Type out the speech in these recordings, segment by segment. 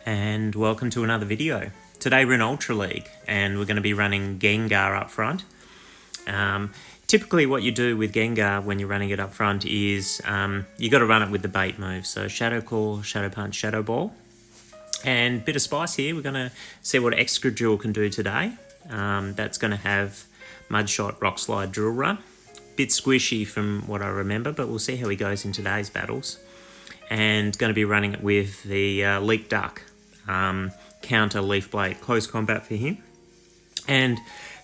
And welcome to another video. Today we're in Ultra League and we're going to be running Gengar up front. Typically what you do with Gengar when you're running it up front is you got to run it with the bait move. So Shadow Claw, Shadow Punch, Shadow Ball. And bit of spice here, we're going to see what Excadrill can do today. That's going to have Mud Shot, Rock Slide, Drill Run. Bit squishy from what I remember, but we'll see how he goes in today's battles. And going to be running it with the Leak Duck. Counter Leaf Blade, close combat for him. And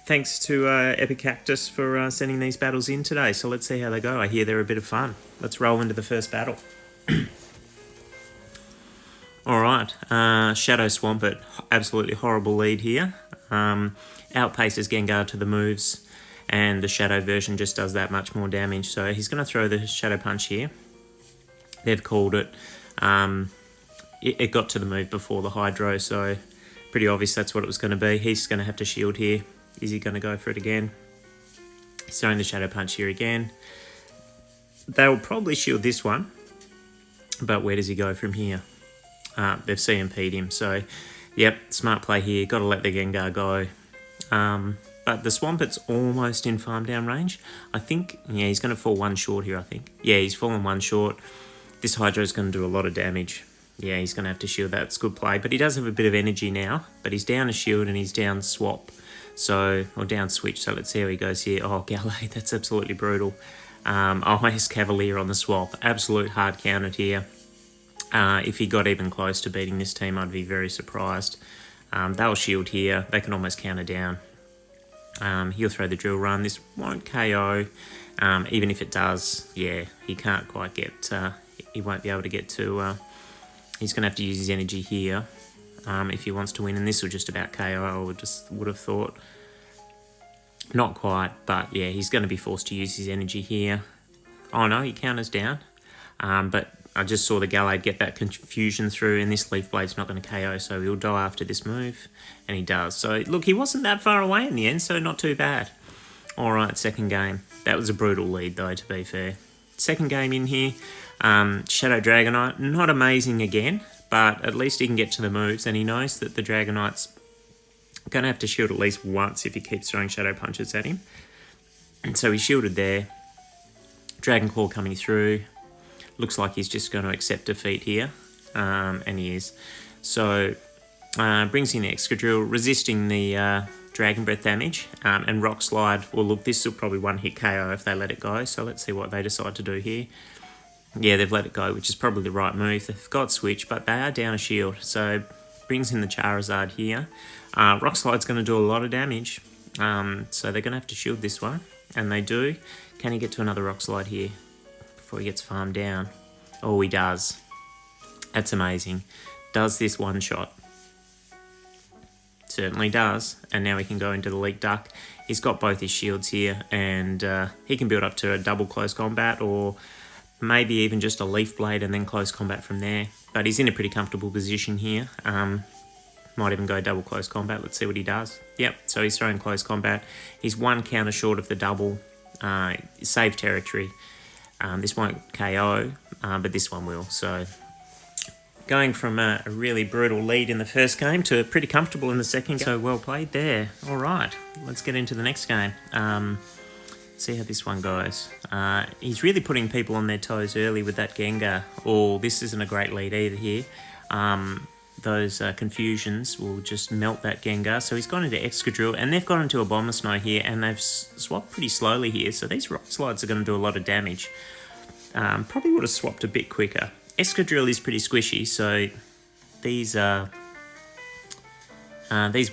thanks to Epic Cactus for sending these battles in today. So let's see how they go. I hear they're a bit of fun. Let's roll into the first battle. Alright, Shadow Swampert, absolutely horrible lead here. Outpaces Gengar to the moves, and the Shadow version just does that much more damage. So he's going to throw the Shadow Punch here. They've called it. It got to the move before the Hydro, so pretty obvious that's what it was going to be. He's going to have to shield here. Is he going to go for it again? He's throwing the Shadow Punch here again. They'll probably shield this one, but where does he go from here? They've CMP'd him, so yep, smart play here. Got to let the Gengar go. But the Swampert's almost in farm down range. I think, yeah, he's going to fall one short here, I think. Yeah, he's fallen one short. This Hydro's going to do a lot of damage. Yeah, he's going to have to shield that. It's good play. But he does have a bit of energy now. But he's down a shield and he's down swap. So, or down switch. So let's see how he goes here. Oh, Gallade, that's absolutely brutal. Ice Cavalier on the swap. Absolute hard counted here. If he got even close to beating this team, I'd be very surprised. They'll shield here. They can almost counter down. He'll throw the Drill Run. This won't KO. Even if it does, yeah, he can't quite get... he won't be able to get to... he's going to have to use his energy here if he wants to win. And this will just about KO, I would have thought. Not quite, but yeah, he's going to be forced to use his energy here. Oh no, he counters down. But I just saw the Gallade get that confusion through, and this Leaf Blade's not going to KO, so he'll die after this move. And he does. So look, he wasn't that far away in the end, so not too bad. Alright, second game. That was a brutal lead though, to be fair. Second game in here. Shadow Dragonite, not amazing again, but at least he can get to the moves, and he knows that the Dragonite's going to have to shield at least once if he keeps throwing Shadow Punches at him. And so he shielded there. Dragon Claw coming through. Looks like he's just going to accept defeat here, and he is. So brings in the Excadrill, resisting the Dragon Breath damage, and Rock Slide. Well, look, this will probably one-hit KO if they let it go, so let's see what they decide to do here. Yeah, they've let it go, which is probably the right move. They've got Switch, but they are down a shield, so brings in the Charizard here. Rock Slide's going to do a lot of damage, so they're going to have to shield this one, and they do. Can he get to another Rock Slide here before he gets farmed down? Oh, he does. That's amazing. Does this one shot? Certainly does, and now he can go into the Leak Duck. He's got both his shields here, and he can build up to a double close combat, or maybe even just a Leaf Blade and then close combat from there. But he's in a pretty comfortable position here. Might even go double close combat. Let's see what he does. Yep, so he's throwing close combat. He's one counter short of the double. Save territory. This won't KO, but this one will. So going from a really brutal lead in the first game to pretty comfortable in the second game. So well played there. All right, let's get into the next game. See how this one goes. He's really putting people on their toes early with that Gengar. Oh, this isn't a great lead either here. Those confusions will just melt that Gengar. So he's gone into Excadrill, and they've gone into Abomasnow here, and they've swapped pretty slowly here. So these Rock Slides are going to do a lot of damage. Probably would have swapped a bit quicker. Excadrill is pretty squishy, so these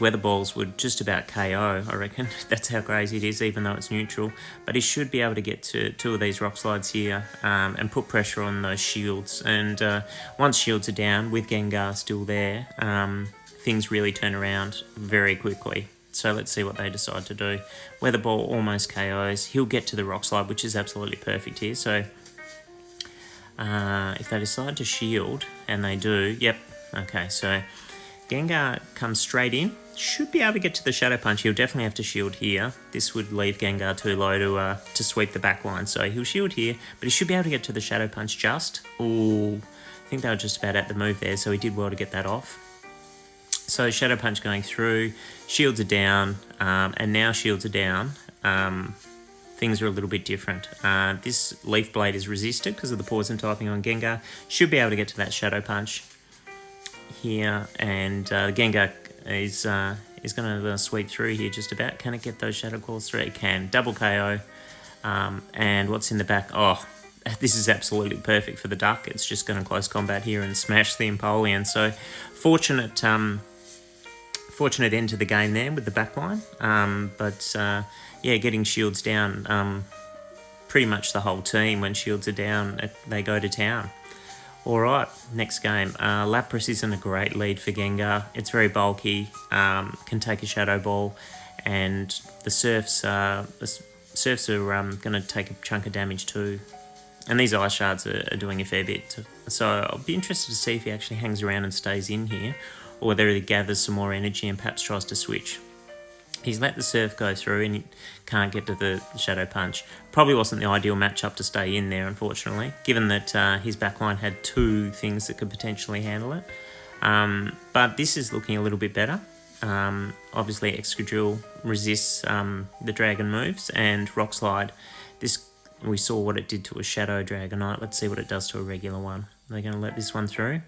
Weather Balls would just about KO, I reckon. That's how crazy it is, even though it's neutral. But he should be able to get to two of these Rock Slides here and put pressure on those shields. And once shields are down, with Gengar still there, things really turn around very quickly. So let's see what they decide to do. Weather Ball almost KOs. He'll get to the Rock Slide, which is absolutely perfect here. So if they decide to shield, and they do, yep, okay, so Gengar comes straight in. Should be able to get to the Shadow Punch. He'll definitely have to shield here. This would leave Gengar too low to sweep the back line. So he'll shield here, but he should be able to get to the Shadow Punch just. Ooh, I think they were just about at the move there, so he did well to get that off. So Shadow Punch going through, shields are down, and now shields are down. Things are a little bit different. This Leaf Blade is resisted because of the poison typing on Gengar. Should be able to get to that Shadow Punch here, and Gengar is going to sweep through here just about. Can it get those Shadow Claws through? It can. Double KO. And what's in the back? Oh, this is absolutely perfect for the Duck. It's just going to close combat here and smash the Empoleon. So fortunate end to the game there with the backline. Yeah, getting shields down. Pretty much the whole team, when shields are down, they go to town. All right, next game. Lapras isn't a great lead for Gengar. It's very bulky, can take a Shadow Ball, and the Surfs are going to take a chunk of damage too. And these Ice Shards are doing a fair bit. So I'll be interested to see if he actually hangs around and stays in here, or whether he gathers some more energy and perhaps tries to switch. He's let the Surf go through and he can't get to the Shadow Punch. Probably wasn't the ideal matchup to stay in there, unfortunately, given that his backline had two things that could potentially handle it. But this is looking a little bit better. Obviously, Excadrill resists the Dragon moves, and Rock Slide. We saw what it did to a Shadow Dragonite. Let's see what it does to a regular one. They're going to let this one through.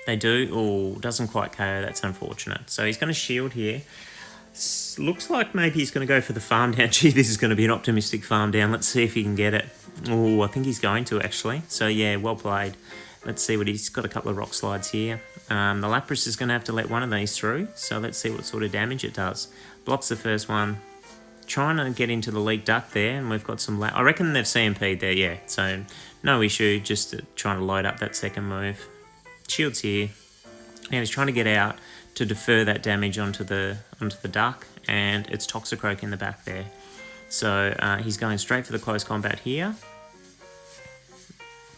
They do. Oh, doesn't quite KO. That's unfortunate. So he's going to shield here. Looks like maybe he's going to go for the farm down. Gee, this is going to be an optimistic farm down. Let's see if he can get it. Oh, I think he's going to, actually. So yeah, well played. Let's see what he's got. A couple of Rock Slides here. The Lapras is going to have to let one of these through. So let's see what sort of damage it does. Blocks the first one. Trying to get into the League Duck there, and we've got some... I reckon they've CMP'd there, yeah. So no issue, just trying to load up that second move. Shields here. Now he's trying to get out to defer that damage onto the Duck, and it's Toxicroak in the back there. So he's going straight for the close combat here.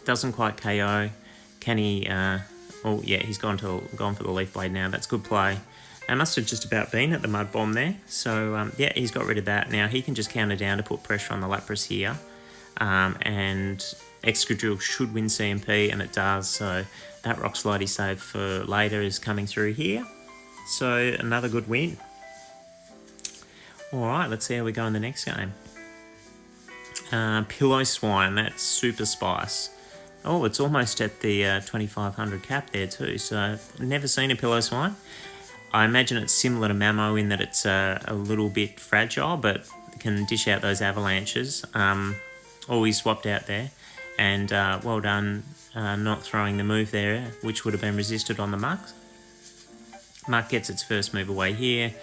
Doesn't quite KO. Can he... oh yeah, he's gone for the Leaf Blade now. That's good play. They must have just about been at the Mud Bomb there. So yeah, he's got rid of that. Now he can just counter down to put pressure on the Lapras here. And Excadrill should win CMP, and it does. So that Rock Slide he saved for later is coming through here. So another good win. All right, let's see how we go in the next game. Pillow Swine, that's Super Spice. Oh, it's almost at the 2500 cap there too. So I've never seen a Pillow Swine. I imagine it's similar to Mamo in that it's a little bit fragile, but can dish out those avalanches. Oh, he swapped out there. And well done not throwing the move there, which would have been resisted on the Muck. Muck gets its first move away here.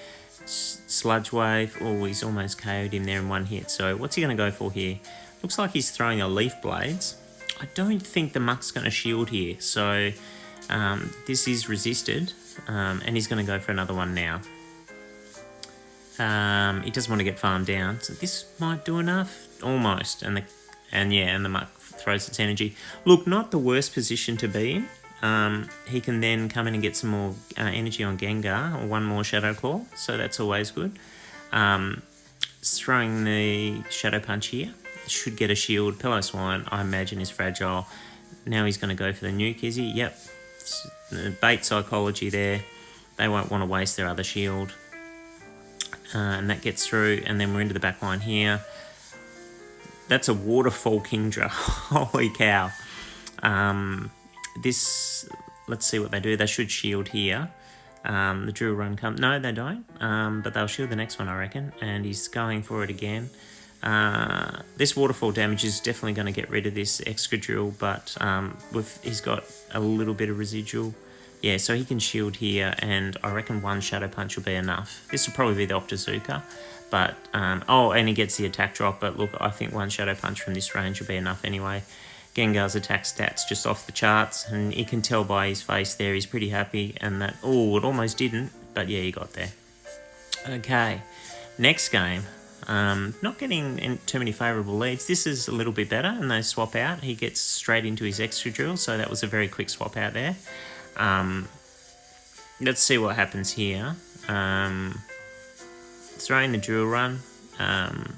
Sludge Wave. Oh, he's almost KO'd him there in one hit. So what's he going to go for here? Looks like he's throwing a Leaf Blades. I don't think the Muck's going to shield here. So this is resisted. And he's going to go for another one now. He doesn't want to get farmed down. So this might do enough. Almost. And the Muck throws its energy. Look, not the worst position to be in. He can then come in and get some more energy on Gengar, or one more Shadow Claw, so that's always good. Throwing the Shadow Punch here. Should get a shield. Pillow Swine, I imagine, is fragile. Now he's going to go for the nuke, is he? Yep. Bait psychology there. They won't want to waste their other shield. And that gets through, and then we're into the back line here. That's a Waterfall Kingdra. Holy cow. Let's see what they do. They should shield here. The drill run comes... No, they don't. But they'll shield the next one, I reckon. And he's going for it again. This waterfall damage is definitely going to get rid of this Excadrill, but he's got a little bit of residual. Yeah, so he can shield here, and I reckon one Shadow Punch will be enough. This will probably be the Octazooka. But, and he gets the attack drop, but look, I think one Shadow Punch from this range will be enough anyway. Gengar's attack stats just off the charts, and you can tell by his face there he's pretty happy, and that, it almost didn't, but yeah, he got there. Okay, next game. Not getting too many favourable leads. This is a little bit better, and they swap out. He gets straight into his Excadrill, so that was a very quick swap out there. Let's see what happens here. Throwing the drill run,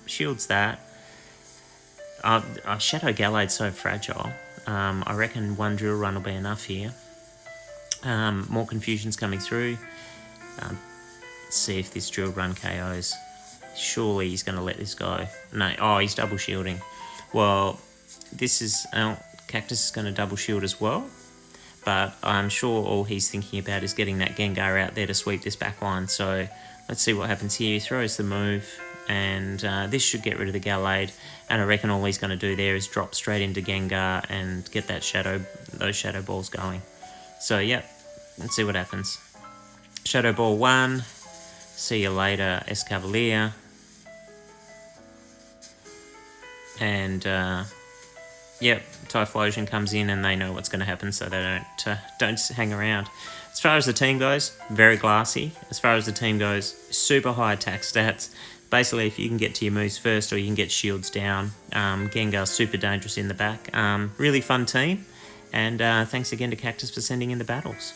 shields that. Shadow Gallade's so fragile. I reckon one drill run will be enough here. More confusion's coming through. Let's see if this drilled run KOs. Surely he's going to let this go. No, oh, he's double shielding. Well, this is... Cactus is going to double shield as well. But I'm sure all he's thinking about is getting that Gengar out there to sweep this back line. So let's see what happens here. He throws the move, and this should get rid of the Gallade. And I reckon all he's going to do there is drop straight into Gengar and get that those Shadow Balls going. So, yep, let's see what happens. Shadow Ball 1. See you later, Escavalier. And, yep, Typhlosion comes in and they know what's going to happen, so they don't hang around. As far as the team goes, very glassy. As far as the team goes, super high attack stats. Basically, if you can get to your moves first or you can get shields down, Gengar's super dangerous in the back. Really fun team. And thanks again to Cactus for sending in the battles.